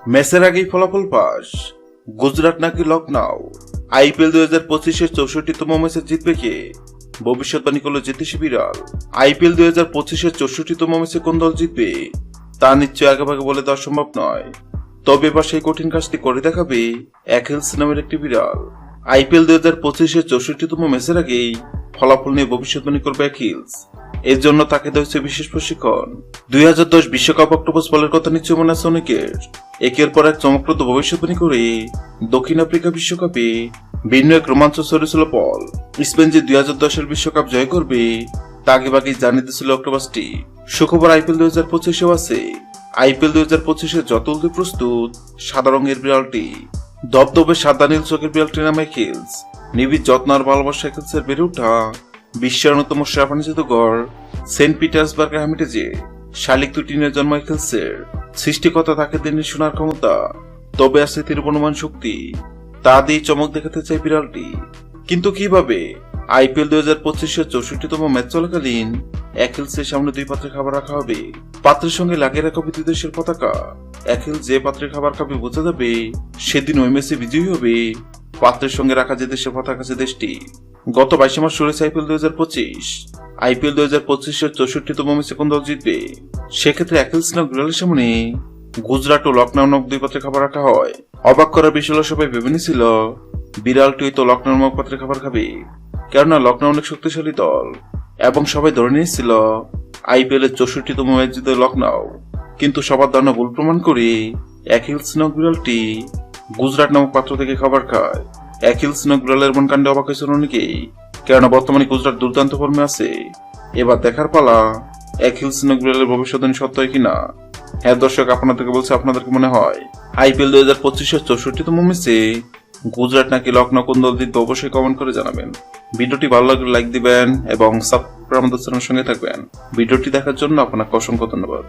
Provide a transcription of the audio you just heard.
ম্যাচের আগেই ফলাফল পাস, গুজরাট নাকি লখনউ। আইপিএল 2025-এর 64তম ম্যাচে জিতবে কে? ভবিষ্যৎবাণী করল জ্যোতিষী বিড়াল। আইপিএল 2025-এর 64তম ম্যাচে কোন দল জিতবে তা নিশ্চয় আগেভাগে বলে দেওয়া সম্ভব নয়, তবে এবার সেই কঠিন কাজটি করে দেখাবে অ্যাকিলস নামের একটি বিড়াল। আইপিএল 2025-এর 64তম ম্যাচের আগেই ফলাফল নিয়ে ভবিষ্যৎবাণী করবে অ্যাকিলস। এর জন্য তাকে দেওয়া হয়েছে বিশেষ প্রশিক্ষণ। 2010 বিশ্বকাপ অক্টোপাস বলের কথা নিশ্চয় মনে আছে অনেকের। একের পর এক চমকপ্রদ ভবিষ্যৎবাণী করে দক্ষিণ আফ্রিকা বিশ্বকাপে ভিন্ন এক রোমাঞ্চ ছড়িয়েছিল পল। স্পেন যে 2010-এর বিশ্বকাপ জয় করবে তা আগেভাগেই জানিয়ে দিয়েছিল অক্টোপাসটি। সুখবর আইপিএল 2025-এও আছে। আইপিএল 2025-এ যত উল্টে প্রস্তুত সাদা রঙের বিড়ালটি। দবদবে সাদা নীল চোখের বিড়ালটির নাম অ্যাকিলস। নিবিড় যত্ন আর ভালোবাসা অ্যাকিলসের বেড়ে ওঠা বিশ্বের অন্যতম সেরা প্রাণী জাদুঘর সেন্ট পিটার্সবার্গের হ্যামিটেজে শালিক দুটিনের জন্ম অ্যাকিলসের। সৃষ্টিকর্তা তাকে দেননি শোনার ক্ষমতা, তবে আছে তীর অনুমান শক্তি। তা দিয়ে চমক দেখাতে চায় বিড়ালটি। কিন্তু কিভাবে? আইপিএল 2025-এর 64তম ম্যাচ চলাকালীন অ্যাকিলসের সামনে দুই পাত্রে খাবার রাখা হবে। পাত্রের সঙ্গে লাগিয়ে রাখা হবে দুই দেশের পতাকা। অ্যাকিলস যে পাত্রে খাবার খাবে বোঝা যাবে সেদিন ওই ম্যাচে বিজয়ী হবে পাত্রের সঙ্গে রাখা যে দেশের পতাকা আছে দেশটি। গত 22 মার্চ শুরু হয়েছে আইপিএল 2025। আইপিএল 2025-এর 64তম ম্যাচে কোন দল জিতবে? সেক্ষেত্রে অ্যাকিলস নামক বিড়ালের সামনে গুজরাট ও লখনউ নামক দুই পাত্রে খাবার রাখা হয়। অবাক করার বিষয় হলো সবাই ভেবে নিয়েছিল বিড়ালটি তো লখনউ নামক পাত্রে খাবার খাবে, কেননা লখনউ অনেক শক্তিশালী দল এবং সবাই ধরে নিয়েছিল আইপিএল এর 64তম ম্যাচ জিতে লখনউ। কিন্তু সবার ধারণা ভুল প্রমাণ করে অ্যাকিলস নামক বিড়ালটি গুজরাট নামক পাত্র থেকে খাবার খায়। অ্যাকিলস নামক বিড়ালের মন কাণ্ডে অবাক হয়েছিল অনেকেই, কেননা বর্তমানে গুজরাট দুর্দান্ত ফর্মে আছে। এবার দেখার পালা অ্যাকিলস নামক বিড়ালের ভবিষ্যৎবাণী সত্য হয় কিনা। হ্যাঁ দর্শক, আপনাদেরকে বলছে আপনাদেরকে মনে হয় আইপিএল 2025-এর 64তম ম্যাচে গুজরাট নাকি লখনউ কোন দল জিতবে অবশ্যই কমেন্ট করে জানাবেন। ভিডিওটি ভালো লাগলে লাইক দিবেন এবং সাবস্ক্রাইব আমাদের চ্যানেলের সঙ্গে থাকবেন। ভিডিওটি দেখার জন্য আপনাকে অসংখ্য ধন্যবাদ।